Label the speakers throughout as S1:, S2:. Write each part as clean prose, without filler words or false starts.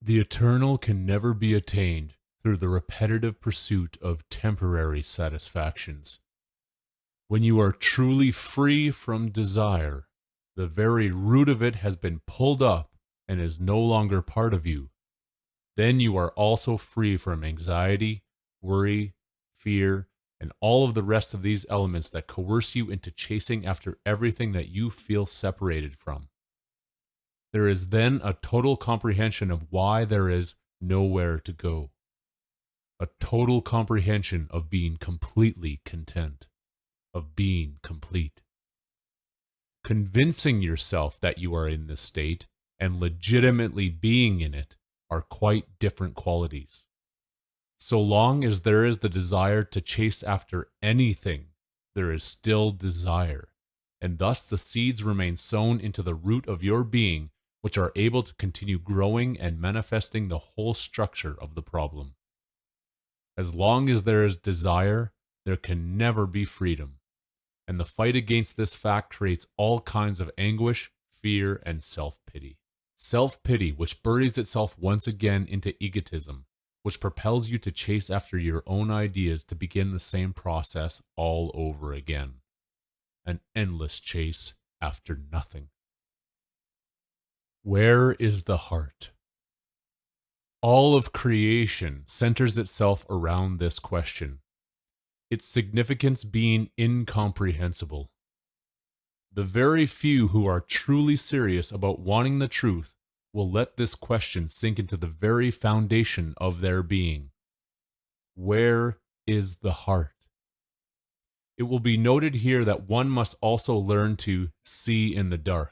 S1: The eternal can never be attained through the repetitive pursuit of temporary satisfactions. When you are truly free from desire, the very root of it has been pulled up and is no longer part of you. Then you are also free from anxiety, worry, fear, and all of the rest of these elements that coerce you into chasing after everything that you feel separated from. There is then a total comprehension of why there is nowhere to go. A total comprehension of being completely content, of being complete. Convincing yourself that you are in this state and legitimately being in it are quite different qualities. So long as there is the desire to chase after anything, there is still desire, and thus the seeds remain sown into the root of your being, which are able to continue growing and manifesting the whole structure of the problem. As long as there is desire, there can never be freedom, and the fight against this fact creates all kinds of anguish, fear, and self-pity. Self-pity, which buries itself once again into egotism, which propels you to chase after your own ideas to begin the same process all over again. An endless chase after nothing. Where is the heart? All of creation centers itself around this question, its significance being incomprehensible. The very few who are truly serious about wanting the truth will let this question sink into the very foundation of their being. Where is the heart? It will be noted here that one must also learn to see in the dark.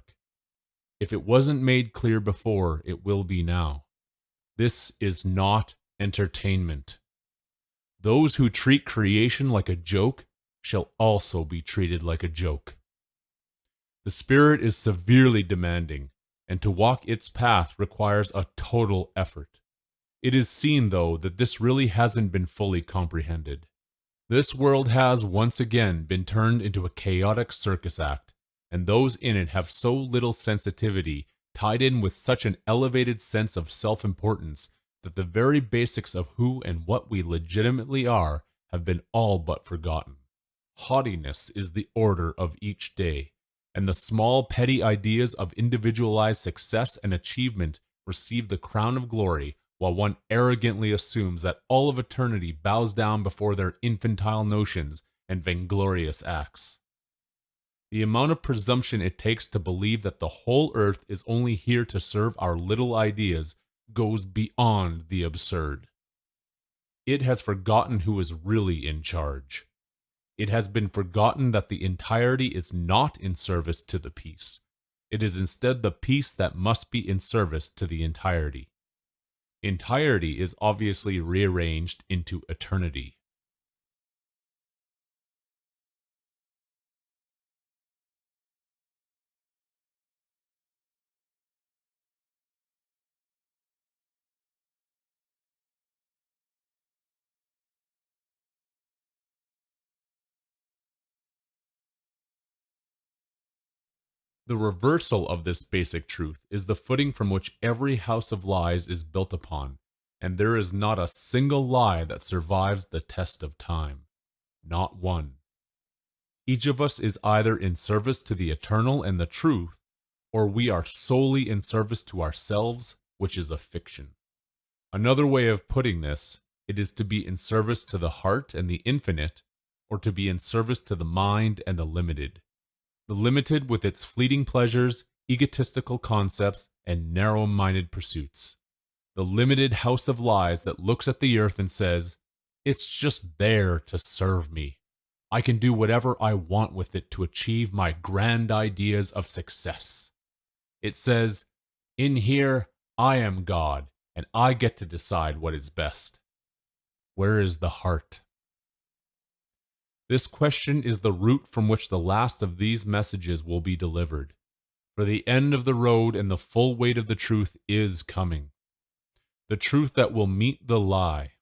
S1: If it wasn't made clear before, it will be now. This is not entertainment. Those who treat creation like a joke shall also be treated like a joke. The spirit is severely demanding, and to walk its path requires a total effort. It is seen, though, that this really hasn't been fully comprehended. This world has once again been turned into a chaotic circus act, and those in it have so little sensitivity, tied in with such an elevated sense of self-importance, that the very basics of who and what we legitimately are have been all but forgotten. Haughtiness is the order of each day, and the small petty ideas of individualized success and achievement receive the crown of glory, while one arrogantly assumes that all of eternity bows down before their infantile notions and vainglorious acts. The amount of presumption it takes to believe that the whole earth is only here to serve our little ideas goes beyond the absurd. It has forgotten who is really in charge. It has been forgotten that the entirety is not in service to the piece. It is instead the piece that must be in service to the entirety. Entirety is obviously rearranged into eternity. The reversal of this basic truth is the footing from which every house of lies is built upon, and there is not a single lie that survives the test of time. Not one. Each of us is either in service to the eternal and the truth, or we are solely in service to ourselves, which is a fiction. Another way of putting this, it is to be in service to the heart and the infinite, or to be in service to the mind and the limited. The limited with its fleeting pleasures, egotistical concepts, and narrow-minded pursuits. The limited house of lies that looks at the earth and says, "It's just there to serve me. I can do whatever I want with it to achieve my grand ideas of success." It says, "In here, I am God, and I get to decide what is best." Where is the heart? This question is the root from which the last of these messages will be delivered. For the end of the road and the full weight of the truth is coming. The truth that will meet the lie.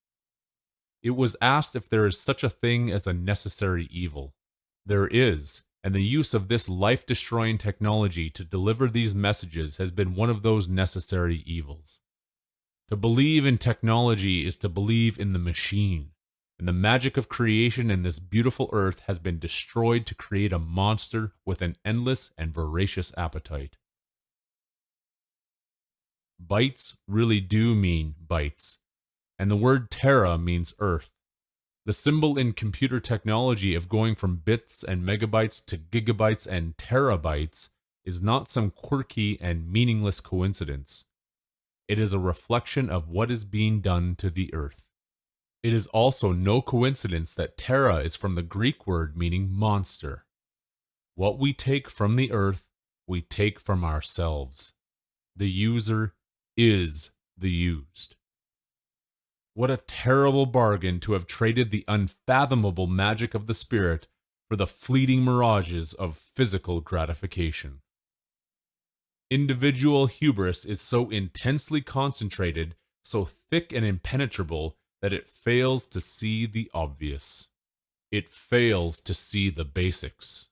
S1: It was asked if there is such a thing as a necessary evil. There is, and the use of this life-destroying technology to deliver these messages has been one of those necessary evils. To believe in technology is to believe in the machine, and the magic of creation in this beautiful earth has been destroyed to create a monster with an endless and voracious appetite. Bytes really do mean bytes, and the word tera means earth. The symbol in computer technology of going from bits and megabytes to gigabytes and terabytes is not some quirky and meaningless coincidence. It is a reflection of what is being done to the earth. It is also no coincidence that tera is from the Greek word meaning monster. What we take from the earth, we take from ourselves. The user is the used. What a terrible bargain to have traded the unfathomable magic of the spirit for the fleeting mirages of physical gratification. Individual hubris is so intensely concentrated, so thick and impenetrable, that it fails to see the obvious. It fails to see the basics.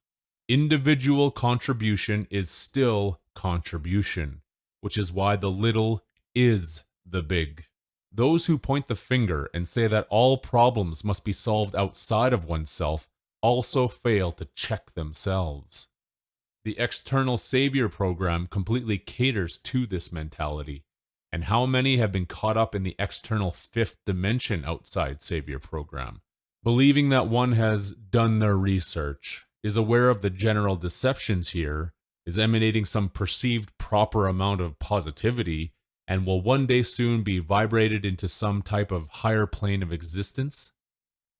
S1: Individual contribution is still contribution, which is why the little is the big. Those who point the finger and say that all problems must be solved outside of oneself also fail to check themselves. The External Savior program completely caters to this mentality, and how many have been caught up in the external fifth dimension outside Savior program, believing that one has done their research, is aware of the general deceptions here, is emanating some perceived proper amount of positivity, and will one day soon be vibrated into some type of higher plane of existence?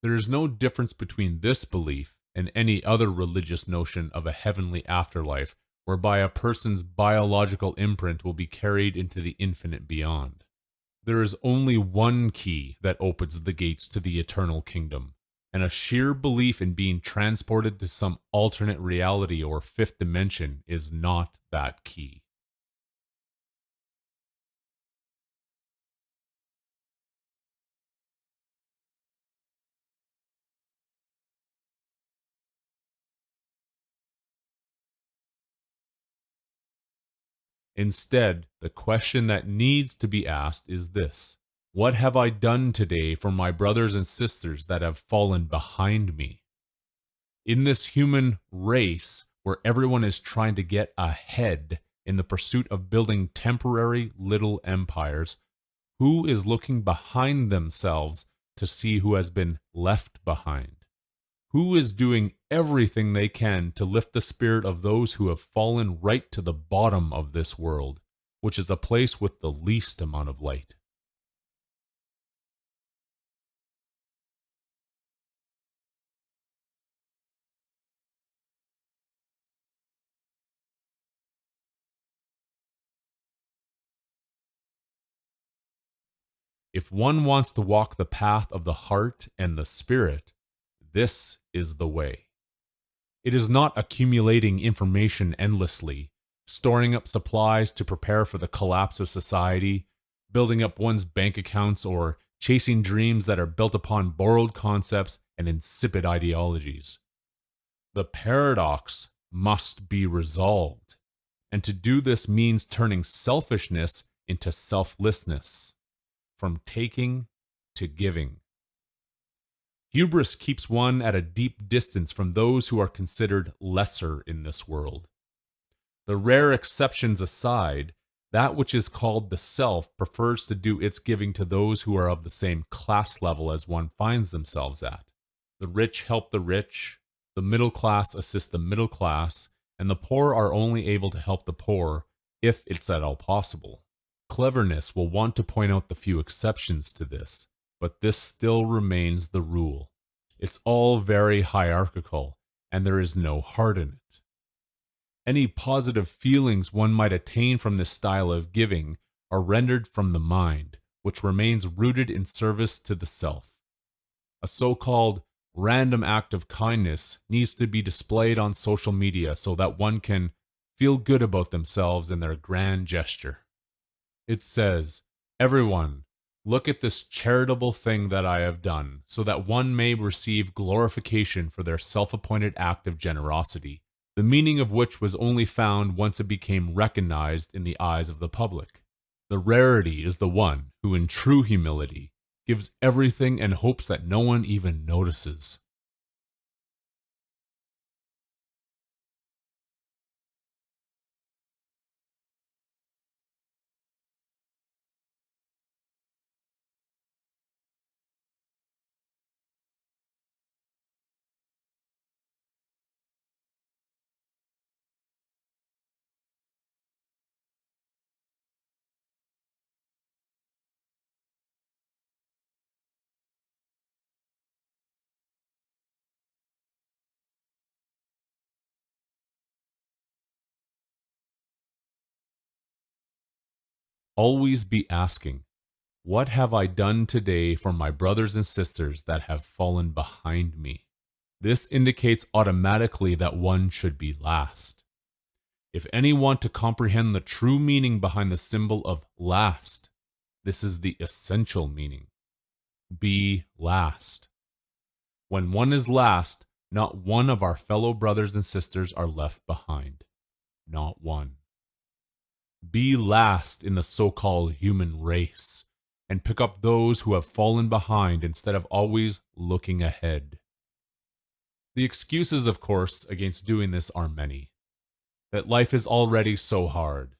S1: There is no difference between this belief and any other religious notion of a heavenly afterlife, whereby a person's biological imprint will be carried into the infinite beyond. There is only one key that opens the gates to the eternal kingdom, and a sheer belief in being transported to some alternate reality or fifth dimension is not that key. Instead, the question that needs to be asked is this: what have I done today for my brothers and sisters that have fallen behind me? In this human race where everyone is trying to get ahead in the pursuit of building temporary little empires, who is looking behind themselves to see who has been left behind? Who is doing everything they can to lift the spirit of those who have fallen right to the bottom of this world, which is a place with the least amount of light? If one wants to walk the path of the heart and the spirit, this is the way. It is not accumulating information endlessly, storing up supplies to prepare for the collapse of society, building up one's bank accounts, or chasing dreams that are built upon borrowed concepts and insipid ideologies. The paradox must be resolved, and to do this means turning selfishness into selflessness, from taking to giving. Hubris keeps one at a deep distance from those who are considered lesser in this world. The rare exceptions aside, that which is called the self prefers to do its giving to those who are of the same class level as one finds themselves at. The rich help the rich, the middle class assist the middle class, and the poor are only able to help the poor if it's at all possible. Cleverness will want to point out the few exceptions to this, but this still remains the rule. It's all very hierarchical, and there is no heart in it. Any positive feelings one might attain from this style of giving are rendered from the mind, which remains rooted in service to the self. A so-called random act of kindness needs to be displayed on social media so that one can feel good about themselves and their grand gesture. It says, "Everyone, look at this charitable thing that I have done," so that one may receive glorification for their self-appointed act of generosity, the meaning of which was only found once it became recognized in the eyes of the public. The rarity is the one who, in true humility, gives everything and hopes that no one even notices. Always be asking, what have I done today for my brothers and sisters that have fallen behind me? This indicates automatically that one should be last. If any want to comprehend the true meaning behind the symbol of last, this is the essential meaning. Be last. When one is last, not one of our fellow brothers and sisters are left behind. Not one. Be last in the so-called human race, and pick up those who have fallen behind instead of always looking ahead. The excuses, of course, against doing this are many. That life is already so hard.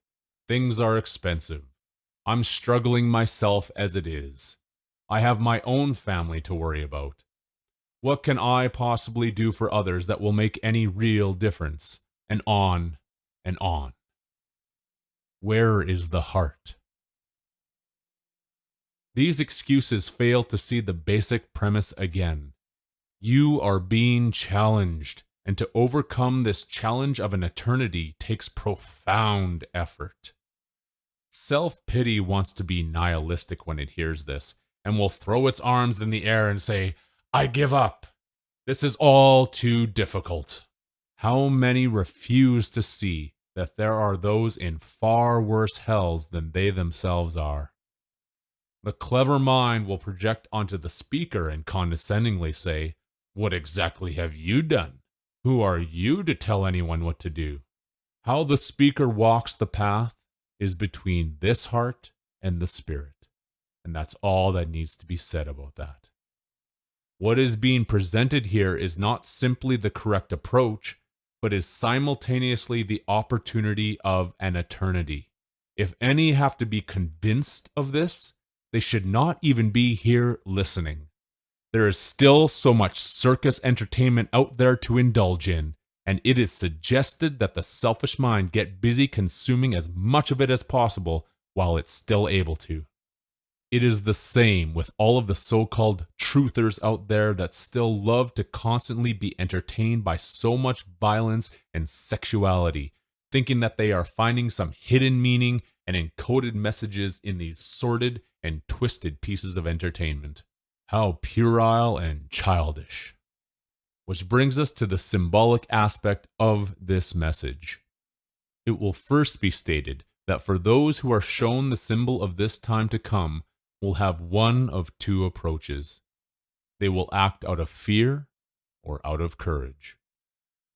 S1: Things are expensive. I'm struggling myself as it is. I have my own family to worry about. What can I possibly do for others that will make any real difference? And on and on. Where is the heart? These excuses fail to see the basic premise again. You are being challenged, and to overcome this challenge of an eternity takes profound effort. Self-pity wants to be nihilistic when it hears this, and will throw its arms in the air and say, I give up. This is all too difficult. How many refuse to see that there are those in far worse hells than they themselves are? The clever mind will project onto the speaker and condescendingly say, what exactly have you done? Who are you to tell anyone what to do? How the speaker walks the path is between this heart and the spirit. And that's all that needs to be said about that. What is being presented here is not simply the correct approach, but is simultaneously the opportunity of an eternity. If any have to be convinced of this, they should not even be here listening. There is still so much circus entertainment out there to indulge in, and it is suggested that the selfish mind get busy consuming as much of it as possible while it's still able to. It is the same with all of the so-called truthers out there that still love to constantly be entertained by so much violence and sexuality, thinking that they are finding some hidden meaning and encoded messages in these sordid and twisted pieces of entertainment. How puerile and childish. Which brings us to the symbolic aspect of this message. It will first be stated that for those who are shown the symbol of this time to come, will have one of two approaches. They will act out of fear or out of courage.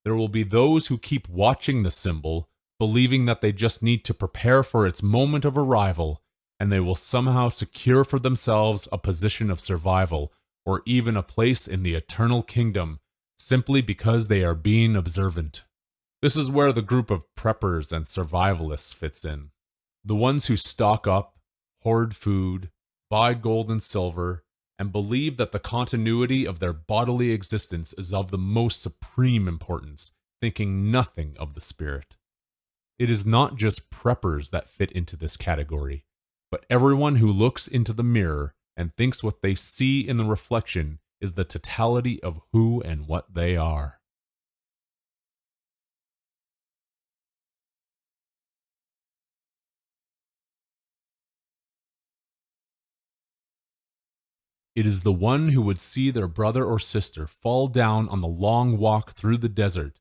S1: There will be those who keep watching the symbol, believing that they just need to prepare for its moment of arrival, and they will somehow secure for themselves a position of survival or even a place in the eternal kingdom simply because they are being observant. This is where the group of preppers and survivalists fits in. The ones who stock up, hoard food, buy gold and silver, and believe that the continuity of their bodily existence is of the most supreme importance, thinking nothing of the spirit. It is not just preppers that fit into this category, but everyone who looks into the mirror and thinks what they see in the reflection is the totality of who and what they are. It is the one who would see their brother or sister fall down on the long walk through the desert,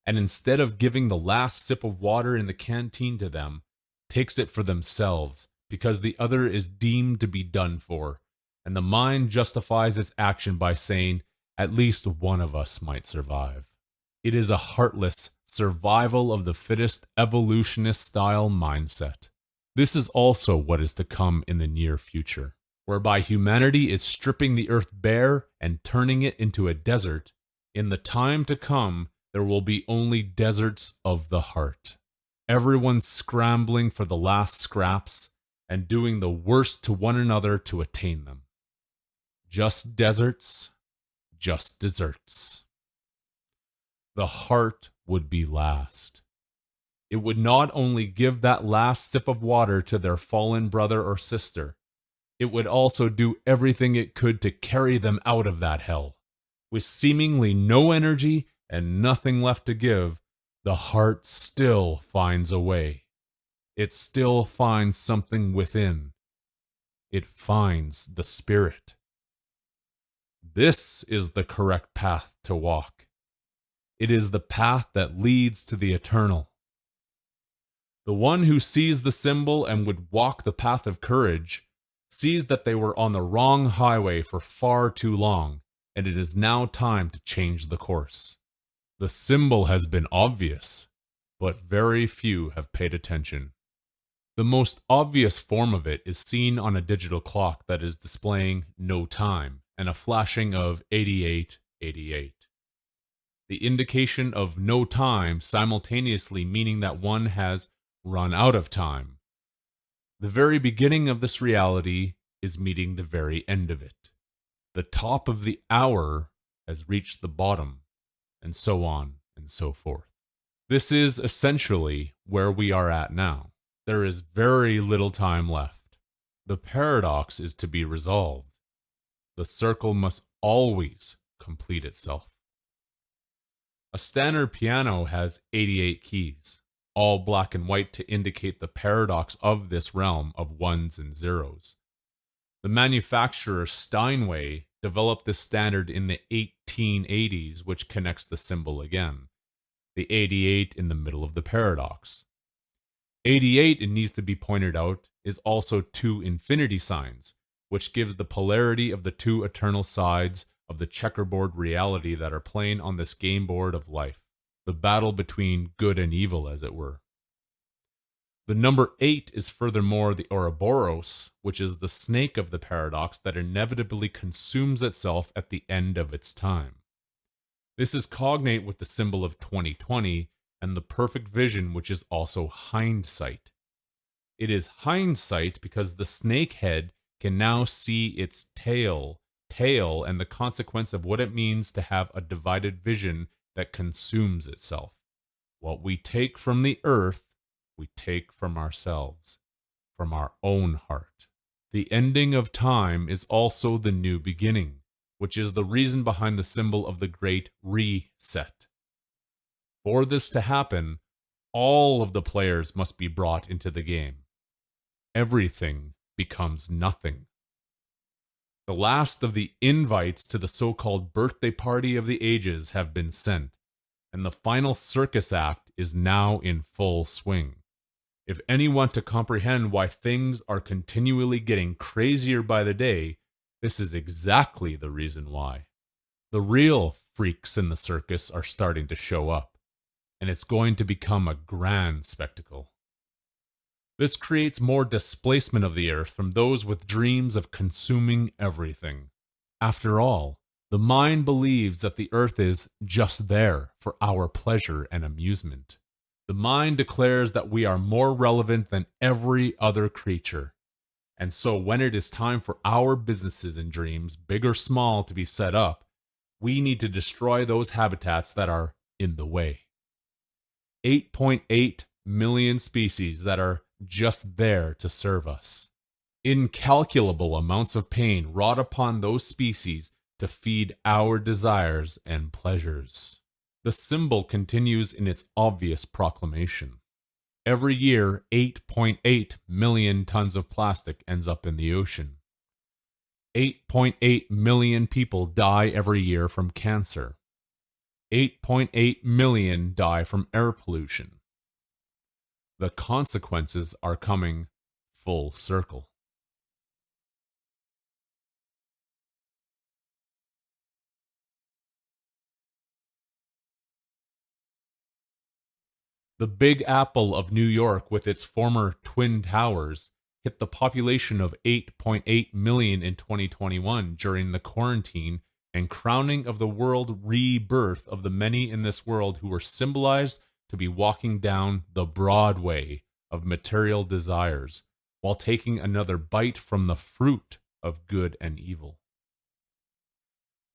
S1: and instead of giving the last sip of water in the canteen to them, takes it for themselves, because the other is deemed to be done for, and the mind justifies its action by saying, at least one of us might survive. It is a heartless, survival of the fittest evolutionist-style mindset. This is also what is to come in the near future, whereby humanity is stripping the earth bare and turning it into a desert. In the time to come, there will be only deserts of the heart. Everyone scrambling for the last scraps and doing the worst to one another to attain them. Just deserts, just desserts. The heart would be last. It would not only give that last sip of water to their fallen brother or sister, it would also do everything it could to carry them out of that hell. With seemingly no energy and nothing left to give, the heart still finds a way. It still finds something within. It finds the spirit. This is the correct path to walk. It is the path that leads to the eternal. The one who sees the symbol and would walk the path of courage sees that they were on the wrong highway for far too long, and it is now time to change the course. The symbol has been obvious, but very few have paid attention. The most obvious form of it is seen on a digital clock that is displaying no time and a flashing of 8888. The indication of no time simultaneously meaning that one has run out of time. The very beginning of this reality is meeting the very end of it. The top of the hour has reached the bottom, and so on and so forth. This is essentially where we are at now. There is very little time left. The paradox is to be resolved. The circle must always complete itself. A standard piano has 88 keys, all black and white to indicate the paradox of this realm of ones and zeros. The manufacturer Steinway developed this standard in the 1880s, which connects the symbol again, the 88 in the middle of the paradox. 88, it needs to be pointed out, is also two infinity signs, which gives the polarity of the two eternal sides of the checkerboard reality that are playing on this game board of life, the battle between good and evil, as it were. The number 8 is furthermore the Ouroboros, which is the snake of the paradox that inevitably consumes itself at the end of its time. This is cognate with the symbol of 2020 and the perfect vision, which is also hindsight. It is hindsight because the snake head can now see its tail, and the consequence of what it means to have a divided vision that consumes itself. What we take from the earth, we take from ourselves, from our own heart. The ending of time is also the new beginning, which is the reason behind the symbol of the great reset. For this to happen, all of the players must be brought into the game. Everything becomes nothing. The last of the invites to the so-called birthday party of the ages have been sent, and the final circus act is now in full swing. If any want to comprehend why things are continually getting crazier by the day, this is exactly the reason why. The real freaks in the circus are starting to show up, and it's going to become a grand spectacle. This creates more displacement of the earth from those with dreams of consuming everything. After all, the mind believes that the earth is just there for our pleasure and amusement. The mind declares that we are more relevant than every other creature. And so when it is time for our businesses and dreams, big or small, to be set up, we need to destroy those habitats that are in the way. 8.8 million species that are just there to serve us. Incalculable amounts of pain wrought upon those species to feed our desires and pleasures. The symbol continues in its obvious proclamation. Every year, 8.8 million tons of plastic ends up in the ocean. 8.8 million people die every year from cancer. 8.8 million die from air pollution. The consequences are coming full circle. The Big Apple of New York, with its former Twin Towers, hit the population of 8.8 million in 2021 during the quarantine and crowning of the world rebirth of the many in this world who were symbolized to be walking down the Broadway of material desires while taking another bite from the fruit of good and evil.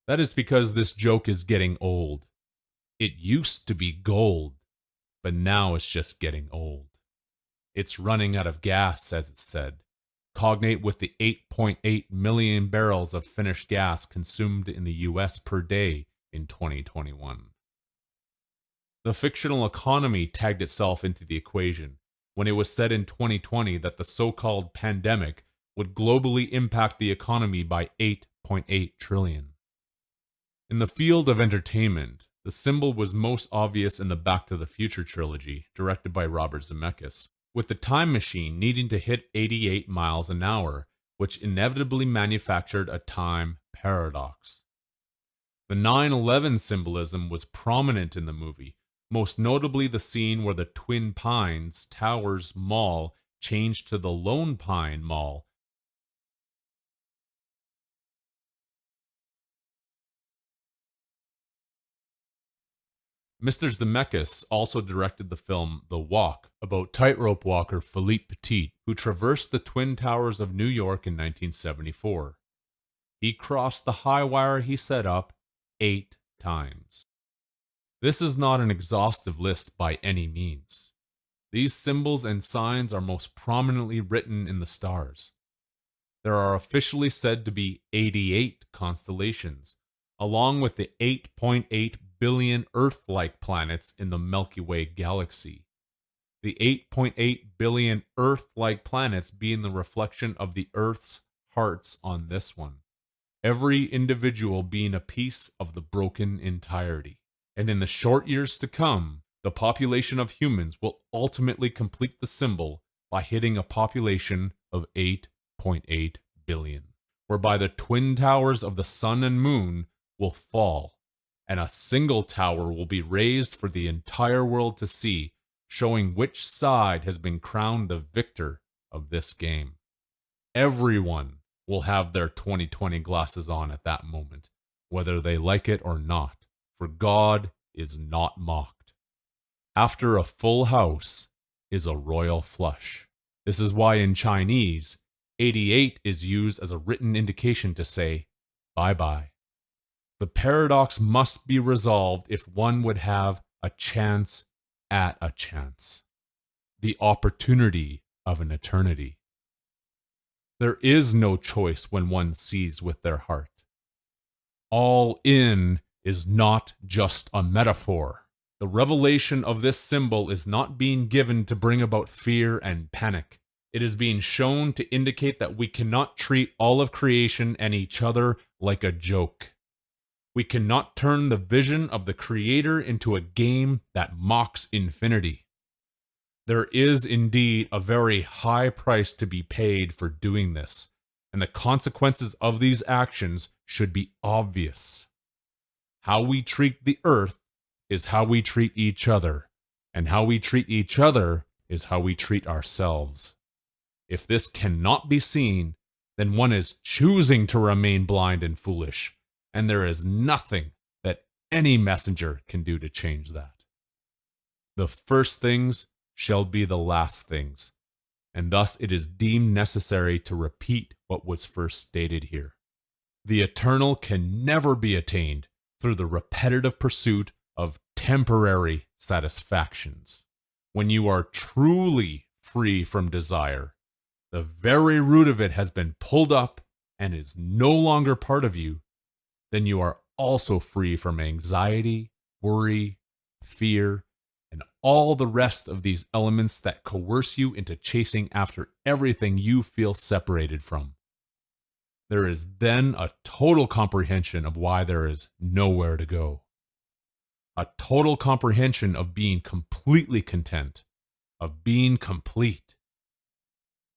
S1: That is because this joke is getting old. It used to be gold, but now it's just getting old. It's running out of gas, as it's said, cognate with the 8.8 million barrels of finished gas consumed in the US per day in 2021. The fictional economy tagged itself into the equation when it was said in 2020 that the so-called pandemic would globally impact the economy by 8.8 trillion. In the field of entertainment, the symbol was most obvious in the Back to the Future trilogy, directed by Robert Zemeckis, with the time machine needing to hit 88 miles an hour, which inevitably manufactured a time paradox. The 9/11 symbolism was prominent in the movie, most notably the scene where the Twin Pines Towers Mall changed to the Lone Pine Mall. Mr. Zemeckis also directed the film The Walk, about tightrope walker Philippe Petit, who traversed the Twin Towers of New York in 1974. He crossed the high wire he set up 8 times. This is not an exhaustive list by any means. These symbols and signs are most prominently written in the stars. There are officially said to be 88 constellations, along with the 8.8 billion Earth-like planets in the Milky Way galaxy. The 8.8 billion Earth-like planets being the reflection of the Earth's hearts on this one, every individual being a piece of the broken entirety. And in the short years to come, the population of humans will ultimately complete the symbol by hitting a population of 8.8 billion, whereby the twin towers of the sun and moon will fall, and a single tower will be raised for the entire world to see, showing which side has been crowned the victor of this game. Everyone will have their 2020 glasses on at that moment, whether they like it or not, for God is not mocked. After a full house is a royal flush. This is why in Chinese, 88 is used as a written indication to say bye-bye. The paradox must be resolved if one would have a chance at a chance. The opportunity of an eternity. There is no choice when one sees with their heart. All in is not just a metaphor. The revelation of this symbol is not being given to bring about fear and panic. It is being shown to indicate that we cannot treat all of creation and each other like a joke. We cannot turn the vision of the Creator into a game that mocks infinity. There is indeed a very high price to be paid for doing this, and the consequences of these actions should be obvious. How we treat the earth is how we treat each other, and how we treat each other is how we treat ourselves. If this cannot be seen, then one is choosing to remain blind and foolish, and there is nothing that any messenger can do to change that. The first things shall be the last things, and thus it is deemed necessary to repeat what was first stated here. The eternal can never be attained through the repetitive pursuit of temporary satisfactions. When you are truly free from desire, the very root of it has been pulled up and is no longer part of you, then you are also free from anxiety, worry, fear, and all the rest of these elements that coerce you into chasing after everything you feel separated from. There is then a total comprehension of why there is nowhere to go. A total comprehension of being completely content, of being complete.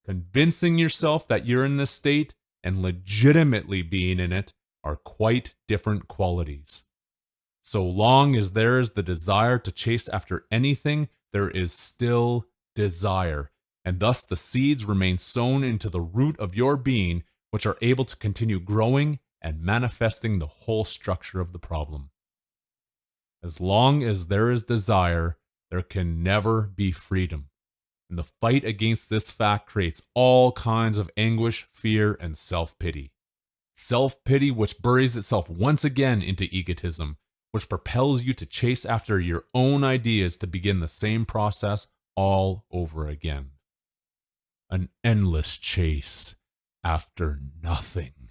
S1: Convincing yourself that you're in this state and legitimately being in it are quite different qualities. So long as there is the desire to chase after anything there is still desire, and thus the seeds remain sown into the root of your being, which are able to continue growing and manifesting the whole structure of the problem. As long as there is desire, there can never be freedom. And the fight against this fact creates all kinds of anguish, fear, and self-pity. Self-pity which buries itself once again into egotism, which propels you to chase after your own ideas to begin the same process all over again. An endless chase after nothing.